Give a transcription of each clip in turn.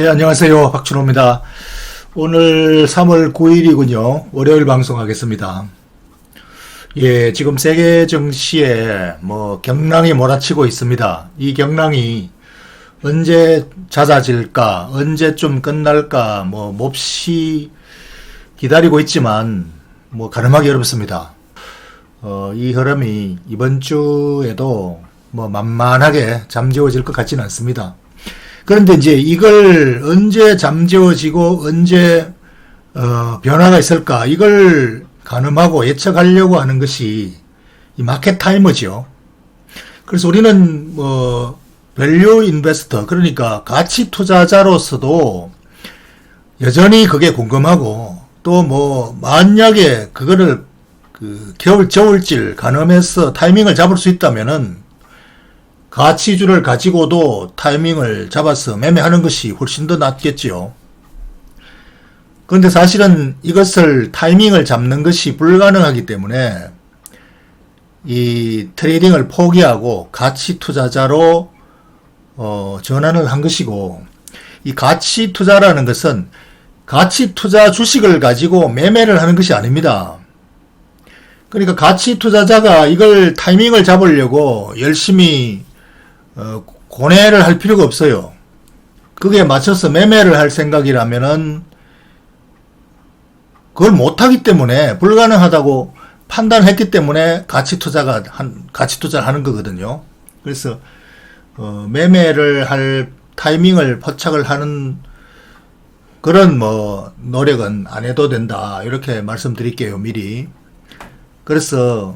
예, 안녕하세요. 박준호입니다. 오늘 3월 9일이군요. 월요일 방송하겠습니다. 예, 지금 세계 증시에 경랑이 몰아치고 있습니다. 이 경랑이 언제 잦아질까, 언제쯤 끝날까, 몹시 기다리고 있지만, 가늠하기 어렵습니다. 이 흐름이 이번 주에도 만만하게 잠재워질 것 같지는 않습니다. 그런데 이제 이걸 언제 잠재워지고 언제 변화가 있을까, 이걸 가늠하고 예측하려고 하는 것이 이 마켓 타이머죠. 그래서 우리는 밸류 인베스터, 그러니까 가치 투자자로서도 여전히 그게 궁금하고, 또 만약에 그거를 겨울질 가늠해서 타이밍을 잡을 수 있다면은 가치주를 가지고도 타이밍을 잡아서 매매하는 것이 훨씬 더 낫겠지요. 그런데 사실은 이것을 타이밍을 잡는 것이 불가능하기 때문에 이 트레이딩을 포기하고 가치 투자자로 전환을 한 것이고, 이 가치 투자라는 것은 가치 투자 주식을 가지고 매매를 하는 것이 아닙니다. 그러니까 가치 투자자가 이걸 타이밍을 잡으려고 열심히 고뇌를 할 필요가 없어요. 그게 맞춰서 매매를 할 생각이라면은 그걸 못하기 때문에, 불가능하다고 판단했기 때문에 가치 투자를 하는 거거든요. 그래서 매매를 할 타이밍을 포착을 하는 그런 노력은 안 해도 된다, 이렇게 말씀드릴게요, 미리. 그래서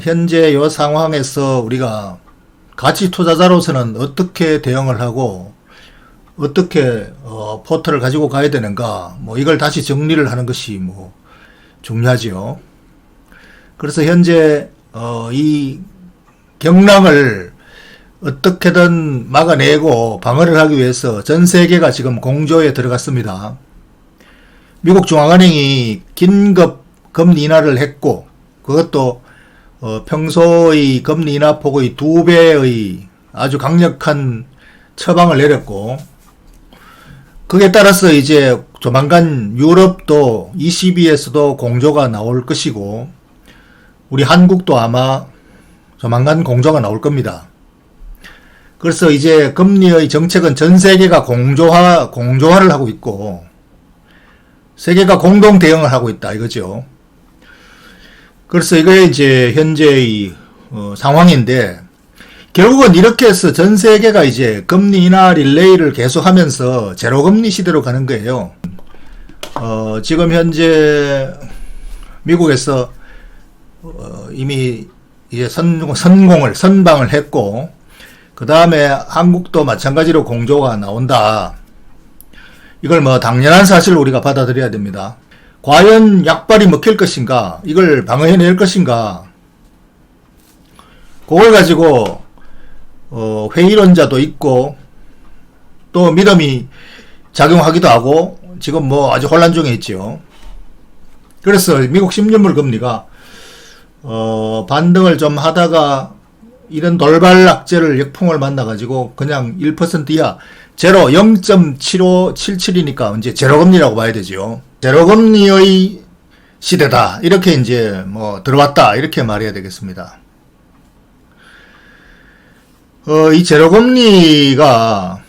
현재 이 상황에서 우리가 가치 투자자로서는 어떻게 대응을 하고 어떻게 포트를 가지고 가야 되는가, 이걸 다시 정리를 하는 것이 중요하지요. 그래서 현재 이 경랑을 어떻게든 막아내고 방어를 하기 위해서 전 세계가 지금 공조에 들어갔습니다. 미국 중앙은행이 긴급 금리 인하를 했고, 그것도 평소의 금리 인하 폭의 2배의 아주 강력한 처방을 내렸고, 그에 따라서 이제 조만간 유럽도 ECB에서도 공조가 나올 것이고, 우리 한국도 아마 조만간 공조가 나올 겁니다. 그래서 이제 금리의 정책은 전 세계가 공조화를 하고 있고, 세계가 공동 대응을 하고 있다, 이거죠. 그래서 이게 이제 현재의 상황인데, 결국은 이렇게 해서 전 세계가 이제 금리 인하 릴레이를 계속하면서 제로금리 시대로 가는 거예요. 지금 현재 미국에서 이미 이제 선방을 했고, 그 다음에 한국도 마찬가지로 공조가 나온다. 이걸 당연한 사실을 우리가 받아들여야 됩니다. 과연 약발이 먹힐 것인가, 이걸 방어해낼 것인가, 그걸 가지고 회의론자도 있고 또 믿음이 작용하기도 하고, 지금 아주 혼란 중에 있죠. 그래서 미국 10년물 금리가 반등을 좀 하다가 이런 돌발 악재를 역풍을 만나가지고 그냥 1% 이하, 제로 0.7577이니까 이제 제로금리라고 봐야 되죠. 제로금리의 시대다, 이렇게 이제 들어왔다, 이렇게 말해야 되겠습니다. 이 제로금리가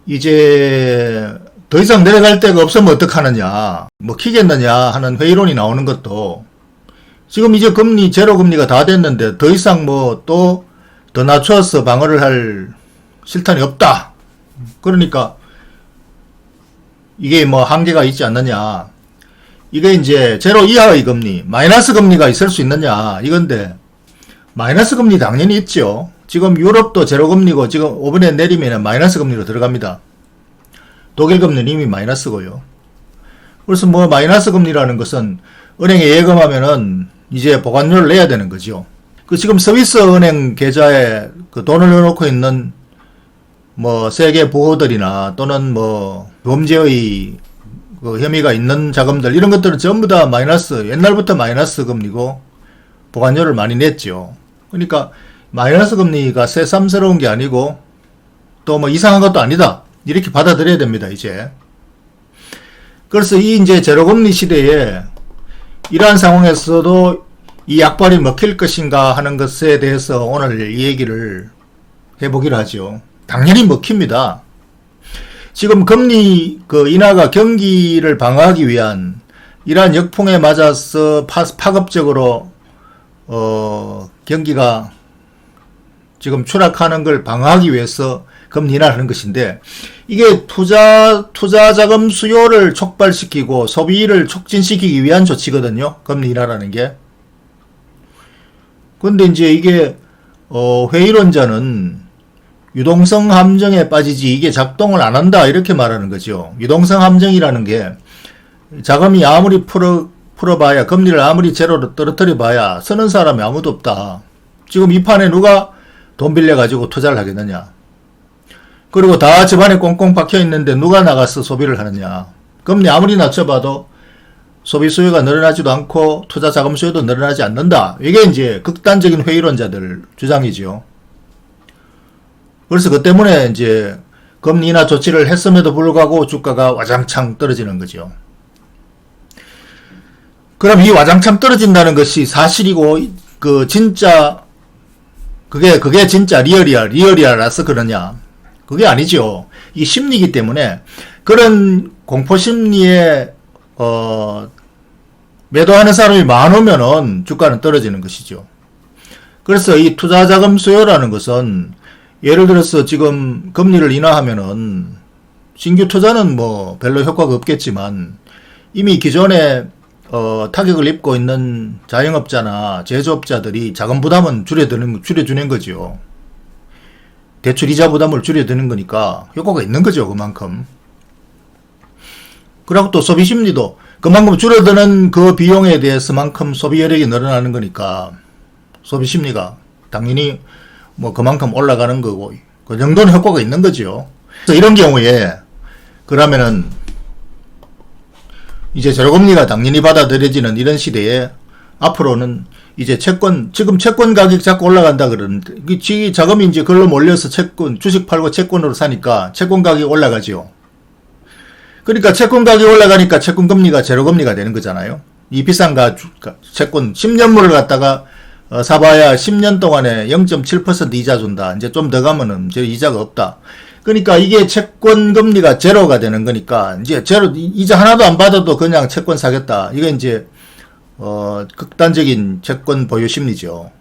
이제 더 이상 내려갈 데가 없으면 어떡하느냐, 키겠느냐 하는 회의론이 나오는 것도, 지금 이제 제로금리가 다 됐는데 더 이상 또 더 낮춰서 방어를 할 실탄이 없다. 그러니까 이게 한계가 있지 않느냐. 이게 이제 제로 이하의 금리, 마이너스 금리가 있을 수 있느냐, 이건데, 마이너스 금리 당연히 있죠. 지금 유럽도 제로 금리고, 지금 5분에 내리면 마이너스 금리로 들어갑니다. 독일 금리는 이미 마이너스고요. 그래서 마이너스 금리라는 것은 은행에 예금하면은 이제 보관료를 내야 되는 거죠. 지금 스위스 은행 계좌에 돈을 넣어놓고 있는 세계 부호들이나 또는 범죄의 혐의가 있는 자금들, 이런 것들은 전부 다 옛날부터 마이너스 금리고 보관료를 많이 냈죠. 그러니까 마이너스 금리가 새삼스러운 게 아니고 또 이상한 것도 아니다. 이렇게 받아들여야 됩니다, 이제. 그래서 이 이제 제로금리 시대에 이러한 상황에서도 이 약발이 먹힐 것인가 하는 것에 대해서 오늘 이 얘기를 해보기로 하죠. 당연히 먹힙니다. 지금 금리 인하가 경기를 방어하기 위한 이러한 역풍에 맞아서 파급적으로 경기가 지금 추락하는 걸 방어하기 위해서 금리 인하를 하는 것인데, 이게 투자 자금 수요를 촉발시키고 소비를 촉진시키기 위한 조치거든요, 금리 인하라는 게. 근데 이제 이게 회의론자는 유동성 함정에 빠지지 이게 작동을 안 한다 이렇게 말하는 거죠. 유동성 함정이라는 게 자금이 아무리 풀어봐야, 금리를 아무리 제로로 떨어뜨려 봐야 쓰는 사람이 아무도 없다. 지금 이 판에 누가 돈 빌려가지고 투자를 하겠느냐. 그리고 다 집안에 꽁꽁 박혀 있는데 누가 나가서 소비를 하느냐. 금리 아무리 낮춰봐도 소비 수요가 늘어나지도 않고 투자 자금 수요도 늘어나지 않는다. 이게 이제 극단적인 회의론자들 주장이죠. 그래서 그 때문에 이제 금리 인하 조치를 했음에도 불구하고 주가가 와장창 떨어지는 거죠. 그럼 이 와장창 떨어진다는 것이 사실이고 진짜 그게 진짜 리얼이라서 그러냐? 그게 아니죠. 이 심리이기 때문에 그런 공포 심리에 매도하는 사람이 많으면은 주가는 떨어지는 것이죠. 그래서 이 투자 자금 수요라는 것은 예를 들어서 지금 금리를 인하하면은 신규 투자는 뭐 별로 효과가 없겠지만 이미 기존에 타격을 입고 있는 자영업자나 제조업자들이 자금 부담은 줄여주는 거죠. 대출 이자 부담을 줄여드는 거니까 효과가 있는 거죠, 그만큼. 그리고 또 소비 심리도 그만큼 줄어드는 그 비용에 대해서만큼 소비 여력이 늘어나는 거니까 소비 심리가 당연히 뭐 그만큼 올라가는 거고, 그 정도는 효과가 있는 거죠. 그래서 이런 경우에 그러면은 이제 제로금리가 당연히 받아들여지는 이런 시대에 앞으로는 이제 지금 채권 가격이 자꾸 올라간다 그러는데, 자금이 이제 글로 몰려서 주식 팔고 채권으로 사니까 채권 가격이 올라가죠. 그러니까 채권 가격이 올라가니까 채권 금리가 제로금리가 되는 거잖아요. 이 비싼 채권 10년물을 갖다가 사봐야 10년 동안에 0.7% 이자 준다. 이제 좀 더 가면은 이제 이자가 없다. 그러니까 이게 채권 금리가 제로가 되는 거니까 이제 이자 하나도 안 받아도 그냥 채권 사겠다. 이게 이제 극단적인 채권 보유 심리죠.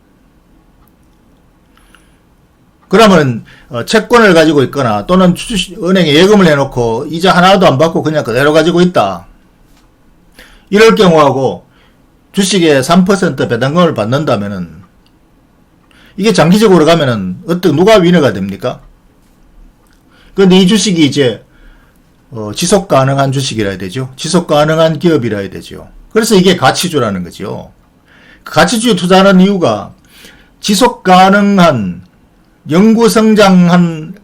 그러면 채권을 가지고 있거나 또는 은행에 예금을 해놓고 이자 하나도 안 받고 그냥 그대로 가지고 있다. 이럴 경우하고 주식에 3% 배당금을 받는다면은 이게 장기적으로 가면은 누가 위너가 됩니까? 그런데 이 주식이 이제 지속 가능한 주식이라 해야 되죠. 지속 가능한 기업이라 해야 되죠. 그래서 이게 가치주라는 거죠. 가치주에 투자하는 이유가 지속 가능한 영구 성장한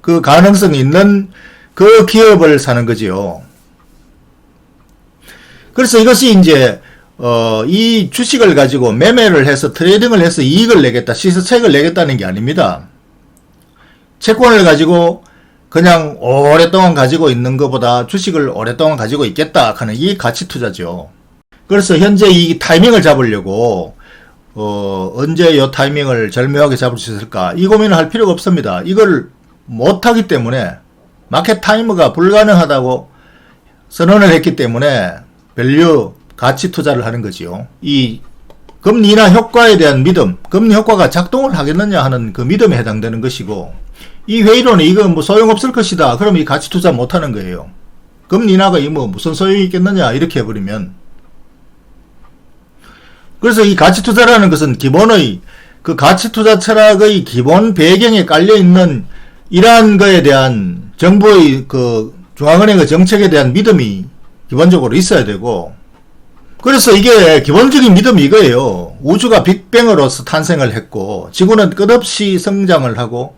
그 가능성이 있는 그 기업을 사는 거지요. 그래서 이것이 이제 이 주식을 가지고 매매를 해서 트레이딩을 해서 이익을 내겠다, 시세차익을 내겠다는 게 아닙니다. 채권을 가지고 그냥 오랫동안 가지고 있는 것보다 주식을 오랫동안 가지고 있겠다 하는 이 가치 투자죠. 그래서 현재 이 타이밍을 잡으려고 언제 이 타이밍을 절묘하게 잡을 수 있을까, 이 고민을 할 필요가 없습니다. 이걸 못하기 때문에, 마켓 타이머가 불가능하다고 선언을 했기 때문에 밸류 가치 투자를 하는 거지요. 이 금리 인하 효과에 대한 믿음, 금리 효과가 작동을 하겠느냐 하는 그 믿음에 해당되는 것이고, 이 회의론이 이거 뭐 소용없을 것이다. 그럼 이 가치 투자 못하는 거예요. 금리 인하가 무슨 소용이 있겠느냐 이렇게 해버리면. 그래서 이 가치 투자라는 것은 기본의 그 가치 투자 철학의 기본 배경에 깔려 있는 이러한 거에 대한 정부의 그 중앙은행의 정책에 대한 믿음이 기본적으로 있어야 되고, 그래서 이게 기본적인 믿음이 이거예요. 우주가 빅뱅으로서 탄생을 했고 지구는 끝없이 성장을 하고,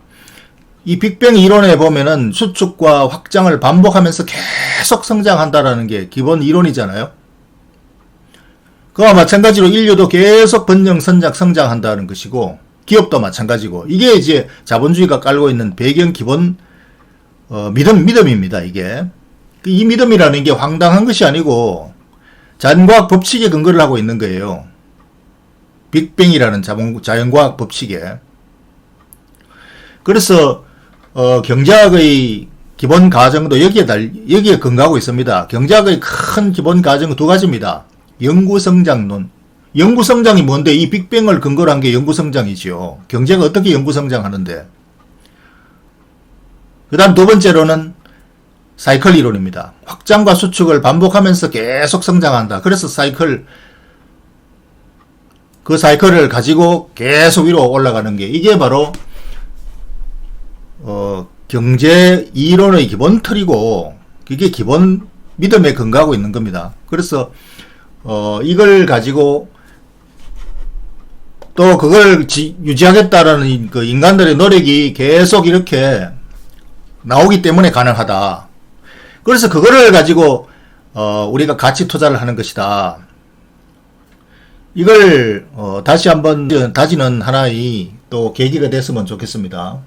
이 빅뱅 이론에 보면은 수축과 확장을 반복하면서 계속 성장한다라는 게 기본 이론이잖아요. 그와 마찬가지로 인류도 계속 번영 성장한다는 것이고, 기업도 마찬가지고, 이게 이제 자본주의가 깔고 있는 배경 기본 믿음입니다, 이게. 이 믿음이라는 게 황당한 것이 아니고 자연과학 법칙에 근거를 하고 있는 거예요. 빅뱅이라는 자연과학 법칙에. 그래서 경제학의 기본 가정도 여기에 근거하고 있습니다. 경제학의 큰 기본 가정은 두 가지입니다. 영구성장론. 영구성장이 뭔데? 이 빅뱅을 근거로 한 게 영구성장이죠. 경제가 어떻게 영구성장하는데? 그 다음 두 번째로는 사이클 이론입니다. 확장과 수축을 반복하면서 계속 성장한다. 그래서 그 사이클을 가지고 계속 위로 올라가는 게 이게 바로 경제 이론의 기본 틀이고 그게 기본 믿음에 근거하고 있는 겁니다. 그래서 이걸 가지고 또 그걸 유지하겠다라는 그 인간들의 노력이 계속 이렇게 나오기 때문에 가능하다. 그래서 그거를 가지고 우리가 가치 투자를 하는 것이다. 이걸 다시 한번 다지는 하나의 또 계기가 됐으면 좋겠습니다.